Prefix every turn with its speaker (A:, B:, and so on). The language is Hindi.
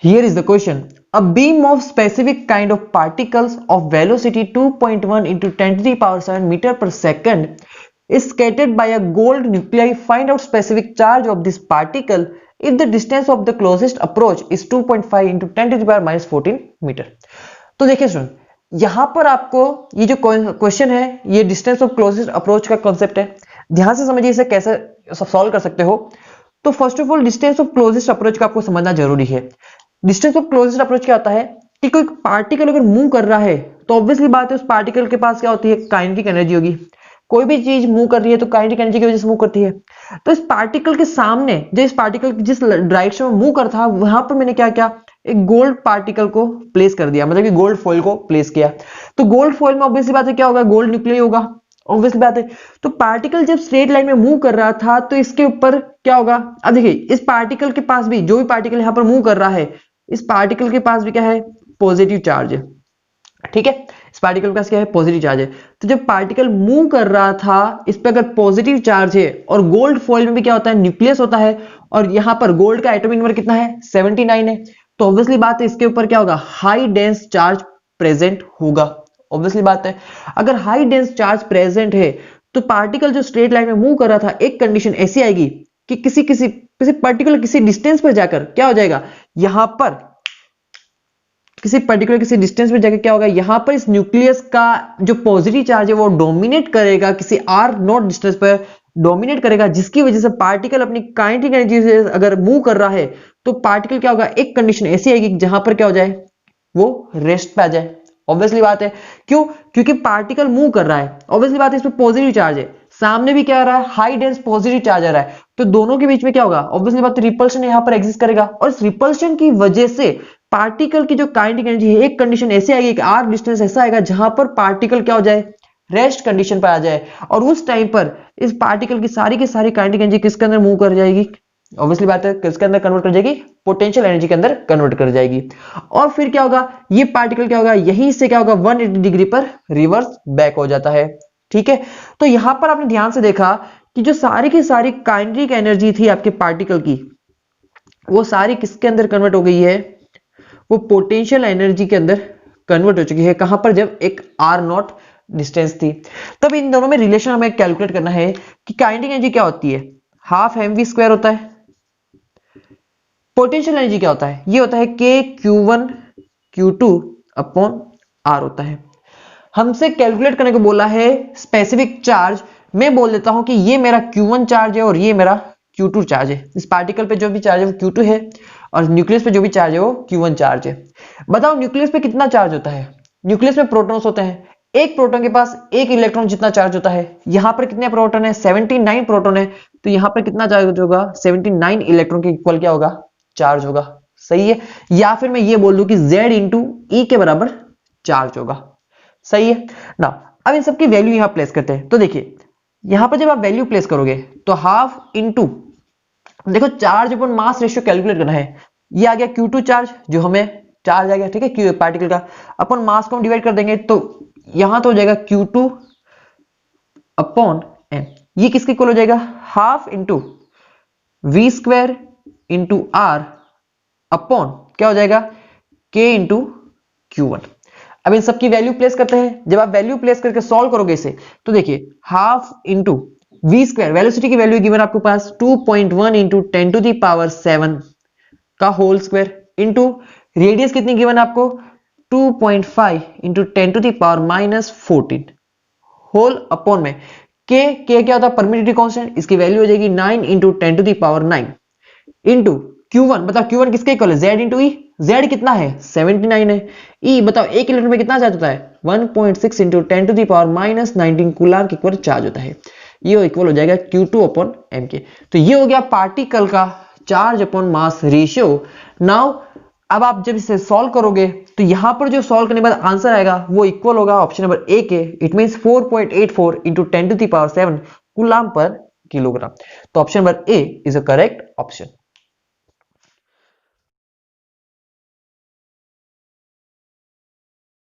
A: Here is the question. A beam of specific kind of particles of velocity 2.1 into 10 to the power 7 meter per second is scattered by a gold nuclei. Find out specific charge of this particle if the distance of the closest approach is 2.5 into 10 to the power minus 14 metre. तो देखिए स्टूडेंट, यहां पर आपको ये जो क्वेश्चन है ये डिस्टेंस ऑफ क्लोजेस्ट अप्रोच का कॉन्सेप्ट है। ध्यान से समझिए इसे कैसे सॉल्व कर सकते हो। तो first of all distance of closest approach का आपको समझना जरूरी है। डिस्टेंस ऑफ क्लोजेस्ट अप्रोच क्या होता है कि कोई पार्टिकल अगर मूव कर रहा है तो ऑब्वियसली बात है उस पार्टिकल के पास क्या होती है, काइनेटिक एनर्जी होगी। कोई भी चीज मूव कर रही है तो काइनेटिक एनर्जी की वजह से मूव करती है। तो इस पार्टिकल के सामने जो इस पार्टिकल जिस डायरेक्शन में मूव कर था वहां पर मैंने क्या किया, एक गोल्ड पार्टिकल को प्लेस कर दिया, मतलब कि गोल्ड फॉइल को प्लेस किया। तो गोल्ड फॉइल में ऑब्वियसली बात है क्या होगा, गोल्ड न्यूक्लियस होगा, ऑब्वियसली बात है। तो पार्टिकल जब स्ट्रेट लाइन में मूव कर रहा था तो इसके ऊपर क्या होगा, अब देखिए इस पार्टिकल के पास भी जो भी पार्टिकल यहां पर मूव कर रहा है इस पार्टिकल के पास भी क्या है, पॉजिटिव चार्ज है। ठीक है, इस पार्टिकल के पास क्या है, पॉजिटिव चार्ज है। तो जब पार्टिकल मूव कर रहा था इस पे अगर पॉजिटिव चार्ज है और गोल्ड फॉइल में भी क्या होता है, न्यूक्लियस होता है, और यहां पर गोल्ड का एटॉमिक नंबर कितना है, 79 है। तो ऑब्वियसली बात है इसके ऊपर क्या होगा, हाई डेंस चार्ज प्रेजेंट होगा। ऑब्वियसली बात है अगर हाई डेंस चार्ज प्रेजेंट है तो पार्टिकल जो स्ट्रेट लाइन में मूव कर रहा था, एक कंडीशन ऐसी आएगी कि किसी पर्टिकुलर किसी डिस्टेंस पर जाकर क्या हो जाएगा, यहां पर किसी पर्टिकुलर किसी डिस्टेंस पे जाकर क्या होगा, यहां पर इस न्यूक्लियस का जो पॉजिटिव चार्ज है वो डोमिनेट करेगा, किसी आर नॉट डिस्टेंस पर डोमिनेट करेगा, जिसकी वजह से पार्टिकल अपनी काइनेटिक एनर्जी से अगर मूव कर रहा है तो पार्टिकल क्या होगा, एक कंडीशन ऐसी आएगी जहां पर क्या हो जाए, वो रेस्ट पे आ जाए। ऑब्वियसली बात है क्यों, क्योंकि पार्टिकल मूव कर रहा है, ऑब्वियसली बात है इस पे पॉजिटिव चार्ज है, सामने भी क्या आ रहा है, हाई डेंस पॉजिटिव चार्ज आ रहा है। तो दोनों के बीच में क्या होगा, ऑब्वियसली बात है रिपल्शन यहां पर एग्जिस्ट करेगा, और इस रिपल्शन की वजह से पार्टिकल की जो काइनेटिक एनर्जी है एक कंडीशन ऐसे आएगी कि आर डिस्टेंस ऐसा आएगा जहां पर पार्टिकल क्या हो जाए, रेस्ट कंडीशन पर आ जाए, और उस टाइम पर इस पार्टिकल की सारी काइनेटिक एनर्जी किसके अंदर मूव कर जाएगी, ऑब्वियसली बात है किसके अंदर कन्वर्ट कर जाएगी, पोटेंशियल एनर्जी के अंदर कन्वर्ट कर जाएगी। और फिर क्या होगा, ये पार्टिकल क्या होगा, यहीं से क्या होगा 180 डिग्री पर रिवर्स बैक हो जाता है। ठीक है, तो यहां पर आपने ध्यान से देखा कि जो सारी की सारी काइनेटिक एनर्जी थी आपके पार्टिकल की वो सारी किसके अंदर कन्वर्ट हो गई है, वो पोटेंशियल एनर्जी के अंदर कन्वर्ट हो चुकी है। कहां पर, जब एक आर नॉट डिस्टेंस थी। तब इन दोनों में रिलेशन हमें कैलकुलेट करना है कि काइनेटिक एनर्जी क्या होती है, हाफ mv स्क्वायर होता है। पोटेंशियल एनर्जी क्या होता है, ये होता है k q1 q2 upon r होता है। हमसे कैलकुलेट करने को बोला है स्पेसिफिक चार्ज। मैं बोल देता हूं कि ये मेरा q1 चार्ज है और ये मेरा q2 चार्ज है। इस पार्टिकल पे जो भी चार्ज है वो q2 है और न्यूक्लियस पे जो भी चार्ज है वो q1 चार्ज है। बताओ न्यूक्लियस पे कितना चार्ज होता है, न्यूक्लियस में प्रोटॉन्स होते हैं, एक प्रोटॉन के पास एक इलेक्ट्रॉन जितना चार्ज होता है। यहां पर कितने प्रोटॉन है, 79 प्रोटॉन है, तो यहां पर कितना चार्ज होगा, 79 इलेक्ट्रॉन के इक्वल क्या होगा, चार्ज होगा। सही है, या फिर मैं ये बोल दूं कि Z इंटू ई के बराबर चार्ज होगा। सही है ना। अब इन सबकी वैल्यू यहां प्लेस करते हैं। तो देखिए यहां पर जब आप वैल्यू प्लेस करोगे तो हाफ इंटू, देखो charge upon mass ratio calculate करना है। ये आ गया Q2 चार्ज, जो हमें चार्ज आ गया, ठीक है, क्यू पार्टिकल का, अपन मास को हम डिवाइड कर देंगे तो यहां तो हो जाएगा Q2 अपॉन m। ये किसके इक्वल हो जाएगा, half into v square into r upon क्या हो जाएगा, k इंटू Q1। अब इन सबकी वैल्यू प्लेस करते हैं। जब आप वैल्यू प्लेस करके सॉल्व करोगे इसे तो देखिए half into v square, velocity की वैल्यू गिवन आपके पास 2.1 इंटू 10 टू दी पावर 7 का होल स्क्वायर, इंटू रेडियस कितनी गिवन आपको 2.5 into 10 to the power minus 14 whole upon में k क्या होता है, परमिटिविटी कांस्टेंट, इसकी वैल्यू हो जाएगी 9 into 10 to the power 9 into Q1। बताओ Q1 किसके इक्वल है, Z इंटू ई। Z कितना है, 79 है। E बताओ एक इलेक्ट्रॉन में कितना चार्ज होता है, 1.6 into 10 to the power minus 19 coulomb के इक्वल चार्ज होता है। ये इक्वल हो जाएगा Q2 अपॉन m के। तो ये हो गया पार्टिकल का charge upon mass ratio. Now अब आप जब इसे सॉल्व करोगे तो यहां पर जो सॉल्व करने के बाद आंसर आएगा वो इक्वल होगा ऑप्शन नंबर ए के। It means 4.84 into 10 to the power 7 coulomb पर किलोग्राम। तो option number A is a correct option.